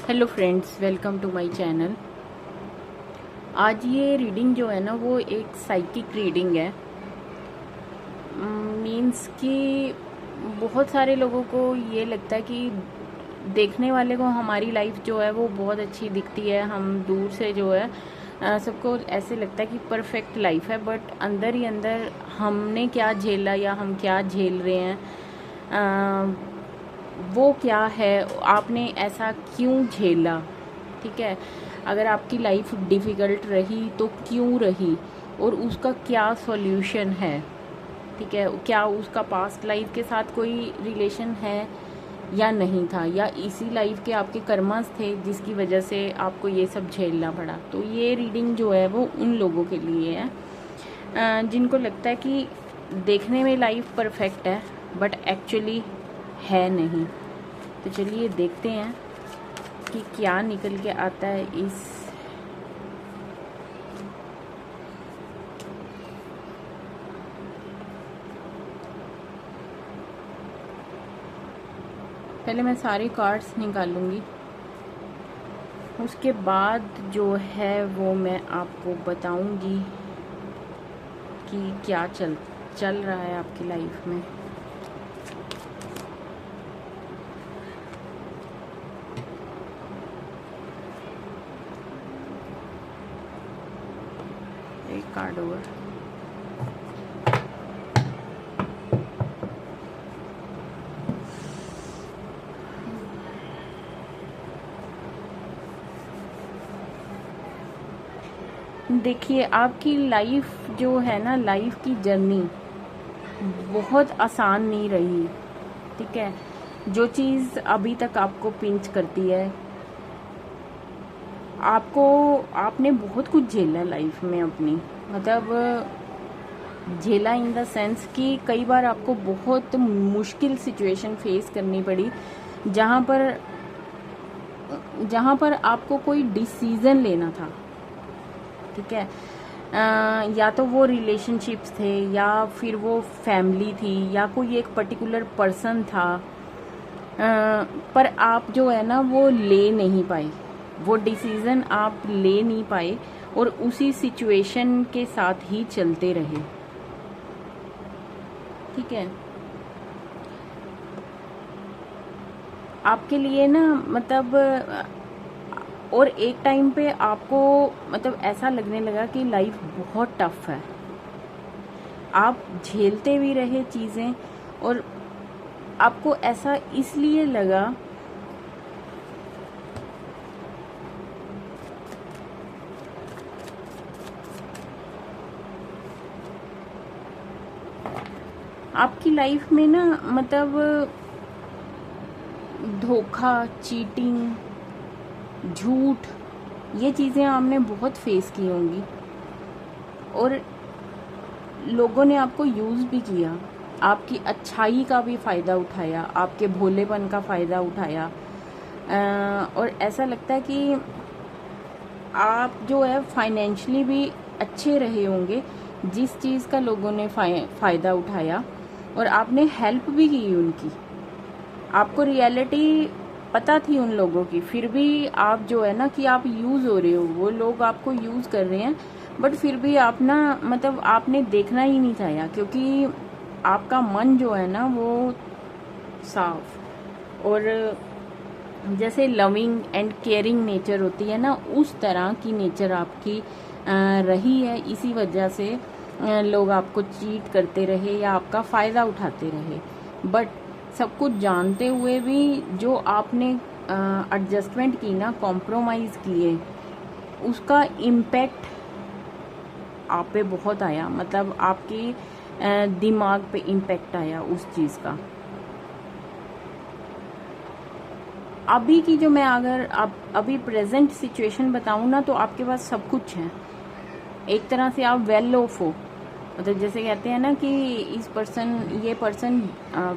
Hello friends, welcome to my channel. आज ये reading जो है ना वो एक साइकिक रीडिंग है। मींस कि बहुत सारे लोगों को ये लगता है कि देखने वाले को हमारी लाइफ जो है वो बहुत अच्छी दिखती है। हम दूर से जो है सबको ऐसे लगता है कि परफेक्ट लाइफ है, बट अंदर ही अंदर हमने क्या झेला या हम क्या झेल रहे हैं, वो क्या है, आपने ऐसा क्यों झेला। ठीक है, अगर आपकी लाइफ डिफ़िकल्ट रही तो क्यों रही और उसका क्या सॉल्यूशन है। ठीक है, क्या उसका पास्ट लाइफ के साथ कोई रिलेशन है या नहीं था, या इसी लाइफ के आपके कर्मस थे जिसकी वजह से आपको ये सब झेलना पड़ा। तो ये रीडिंग जो है वो उन लोगों के लिए है जिनको लगता है कि देखने में लाइफ परफेक्ट है बट एक्चुअली है नहीं। तो चलिए देखते हैं कि क्या निकल के आता है इस पहले मैं सारे कार्ड्स निकालूंगी, उसके बाद जो है वो मैं आपको बताऊंगी कि क्या चल रहा है आपकी लाइफ में। एक कार्ड ओवर। देखिए, आपकी लाइफ जो है ना, लाइफ की जर्नी बहुत आसान नहीं रही। ठीक है, जो चीज़ अभी तक आपको पिंच करती है, आपने बहुत कुछ झेला लाइफ में अपनी, मतलब झेला इन द सेंस कि कई बार आपको बहुत मुश्किल सिचुएशन फेस करनी पड़ी, जहाँ पर आपको कोई डिसीज़न लेना था। ठीक है, या तो वो रिलेशनशिप्स थे या फिर वो फैमिली थी या कोई एक पर्टिकुलर पर्सन था, पर आप जो है ना वो ले नहीं पाए, वो डिसीज़न आप ले नहीं पाए और उसी सिचुएशन के साथ ही चलते रहे। ठीक है, आपके लिए ना, मतलब और एक टाइम पे आपको मतलब ऐसा लगने लगा कि लाइफ बहुत टफ है। आप झेलते भी रहे चीज़ें और आपको ऐसा इसलिए लगा आपकी लाइफ में ना, मतलब धोखा, चीटिंग, झूठ, ये चीज़ें आपने बहुत फेस की होंगी और लोगों ने आपको यूज़ भी किया, आपकी अच्छाई का भी फ़ायदा उठाया, आपके भोलेपन का फ़ायदा उठाया। और ऐसा लगता है कि आप जो है फाइनेंशियली भी अच्छे रहे होंगे जिस चीज़ का लोगों ने फ़ायदा उठाया, और आपने हेल्प भी की उनकी। आपको रियलिटी पता थी उन लोगों की, फिर भी आप जो है ना कि आप यूज़ हो रहे हो, वो लोग आपको यूज़ कर रहे हैं, बट फिर भी आप ना, मतलब आपने देखना ही नहीं चाहा, क्योंकि आपका मन जो है ना वो साफ और जैसे लविंग एंड केयरिंग नेचर होती है ना, उस तरह की नेचर आपकी रही है। इसी वजह से लोग आपको चीट करते रहे या आपका फ़ायदा उठाते रहे, बट सब कुछ जानते हुए भी जो आपने एडजस्टमेंट की ना, कॉम्प्रोमाइज़ किए, उसका इम्पैक्ट आप पे बहुत आया, मतलब आपके दिमाग पे इम्पैक्ट आया उस चीज़ का। अभी की जो मैं अगर अभी प्रेजेंट सिचुएशन बताऊँ ना, तो आपके पास सब कुछ है, एक तरह से आप वेल ऑफ हो। मतलब जैसे कहते हैं ना कि ये पर्सन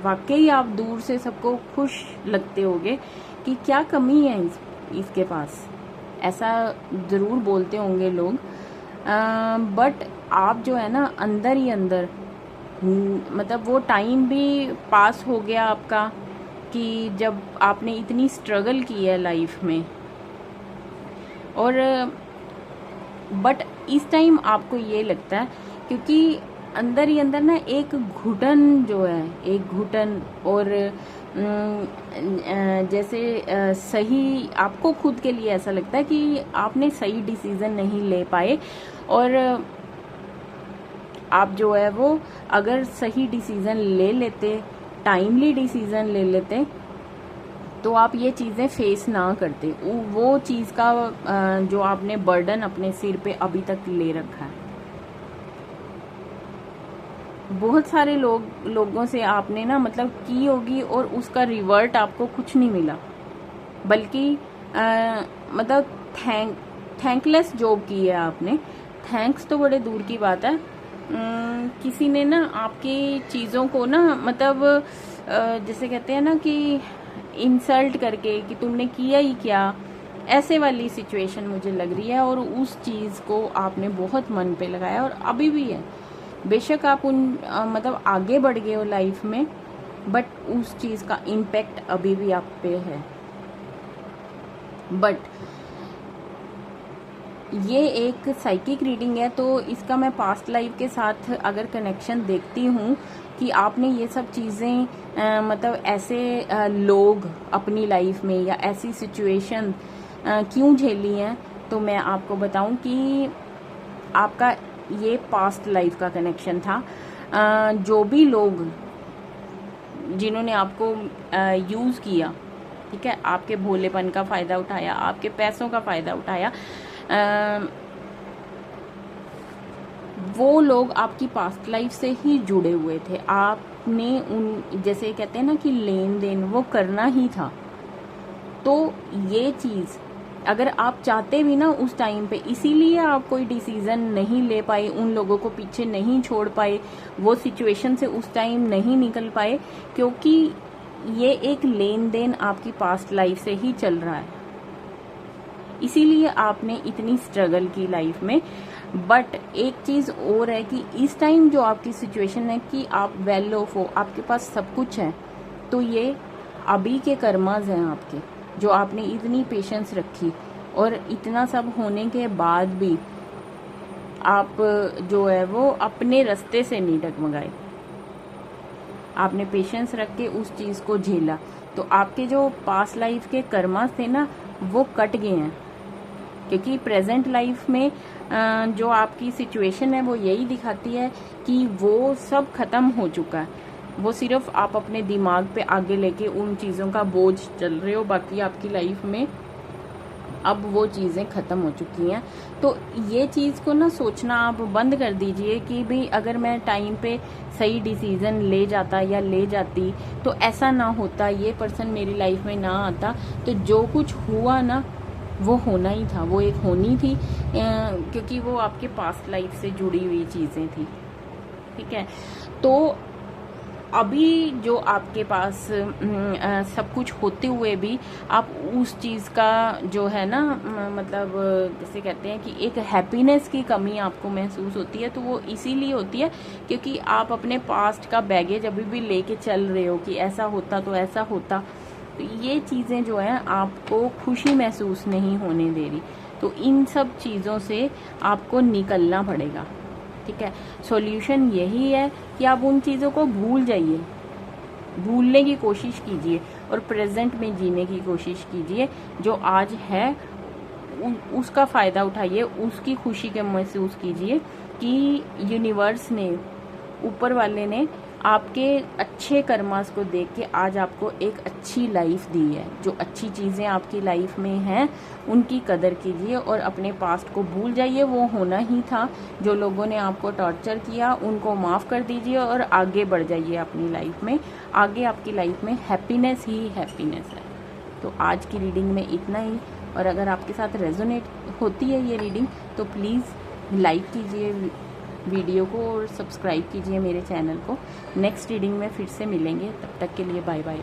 वाकई आप दूर से सबको खुश लगते होगे कि क्या कमी है इसके पास, ऐसा ज़रूर बोलते होंगे लोग। बट आप जो है ना अंदर ही अंदर, मतलब वो टाइम भी पास हो गया आपका कि जब आपने इतनी स्ट्रगल की है लाइफ में, और बट इस टाइम आपको ये लगता है क्योंकि अंदर ही अंदर ना एक घुटन जो है, एक घुटन, और जैसे सही आपको खुद के लिए ऐसा लगता है कि आपने सही डिसीज़न नहीं ले पाए, और आप जो है वो अगर सही डिसीज़न ले लेते, टाइमली डिसीज़न ले लेते, तो आप ये चीज़ें फेस ना करते, वो चीज़ का जो आपने बर्डन अपने सिर पे अभी तक ले रखा है। बहुत सारे लोगों से आपने ना मतलब की होगी और उसका रिवर्ट आपको कुछ नहीं मिला, बल्कि मतलब थैंकलेस जॉब की है आपने। थैंक्स तो बड़े दूर की बात है। किसी ने ना आपकी चीज़ों को ना मतलब जैसे कहते हैं ना कि इंसल्ट करके कि तुमने किया ही क्या, ऐसे वाली सिचुएशन मुझे लग रही है, और उस चीज़ को आपने बहुत मन पे लगाया और अभी भी है। बेशक आप मतलब आगे बढ़ गए हो लाइफ में, बट उस चीज़ का इम्पैक्ट अभी भी आप पे है। बट ये एक साइकिक रीडिंग है, तो इसका मैं पास्ट लाइफ के साथ अगर कनेक्शन देखती हूँ कि आपने ये सब चीज़ें मतलब ऐसे लोग अपनी लाइफ में या ऐसी सिचुएशन क्यों झेली हैं, तो मैं आपको बताऊं कि आपका ये पास्ट लाइफ का कनेक्शन था। जो भी लोग जिन्होंने आपको यूज़ किया, ठीक है, आपके भोलेपन का फ़ायदा उठाया, आपके पैसों का फ़ायदा उठाया, वो लोग आपकी पास्ट लाइफ से ही जुड़े हुए थे। आपने उन जैसे कहते हैं ना कि लेन देन वो करना ही था। तो ये चीज़ अगर आप चाहते भी ना उस टाइम पे, इसीलिए आप कोई डिसीज़न नहीं ले पाए, उन लोगों को पीछे नहीं छोड़ पाए, वो सिचुएशन से उस टाइम नहीं निकल पाए, क्योंकि ये एक लेन देन आपकी पास्ट लाइफ से ही चल रहा है। इसीलिए आपने इतनी स्ट्रगल की लाइफ में। बट एक चीज़ और है कि इस टाइम जो आपकी सिचुएशन है कि आप वेल ऑफ हो, आपके पास सब कुछ है, तो ये अभी के कर्मास हैं आपके, जो आपने इतनी पेशेंस रखी, और इतना सब होने के बाद भी आप जो है वो अपने रास्ते से नहीं डगमगाए। आपने पेशेंस रख के उस चीज़ को झेला, तो आपके जो पास्ट लाइफ के कर्मास थे ना वो कट गए हैं। क्योंकि प्रेजेंट लाइफ में जो आपकी सिचुएशन है वो यही दिखाती है कि वो सब खत्म हो चुका है। वो सिर्फ आप अपने दिमाग पे आगे लेके उन चीज़ों का बोझ चल रहे हो, बाकी आपकी लाइफ में अब वो चीज़ें ख़त्म हो चुकी हैं। तो ये चीज़ को ना सोचना आप बंद कर दीजिए कि भाई अगर मैं टाइम पे सही डिसीज़न ले जाता या ले जाती तो ऐसा ना होता, ये पर्सन मेरी लाइफ में ना आता। तो जो कुछ हुआ ना वो होना ही था, वो एक होनी थी, क्योंकि वो आपके पास्ट लाइफ से जुड़ी हुई चीज़ें थी। ठीक है, तो अभी जो आपके पास सब कुछ होते हुए भी आप उस चीज़ का जो है ना मतलब जैसे कहते हैं कि एक हैप्पीनेस की कमी आपको महसूस होती है, तो वो इसीलिए होती है क्योंकि आप अपने पास्ट का बैगेज अभी भी लेके चल रहे हो कि ऐसा होता तो ऐसा होता। तो ये चीज़ें जो हैं आपको खुशी महसूस नहीं होने दे रही, तो इन सब चीज़ों से आपको निकलना पड़ेगा। ठीक है, सॉल्यूशन यही है कि आप उन चीज़ों को भूल जाइए, भूलने की कोशिश कीजिए और प्रेजेंट में जीने की कोशिश कीजिए। जो आज है उसका फ़ायदा उठाइए, उसकी खुशी के महसूस कीजिए कि यूनिवर्स ने, ऊपर वाले ने आपके अच्छे कर्मास को देख के आज आपको एक अच्छी लाइफ दी है। जो अच्छी चीज़ें आपकी लाइफ में हैं उनकी कदर कीजिए और अपने पास्ट को भूल जाइए, वो होना ही था। जो लोगों ने आपको टॉर्चर किया उनको माफ़ कर दीजिए और आगे बढ़ जाइए अपनी लाइफ में। आगे आपकी लाइफ में हैप्पीनेस ही हैप्पीनेस है। तो आज की रीडिंग में इतना ही, और अगर आपके साथ रेजोनेट होती है ये रीडिंग तो प्लीज़ लाइक कीजिए वीडियो को और सब्सक्राइब कीजिए मेरे चैनल को। नेक्स्ट रीडिंग में फिर से मिलेंगे, तब तक के लिए बाय बाय।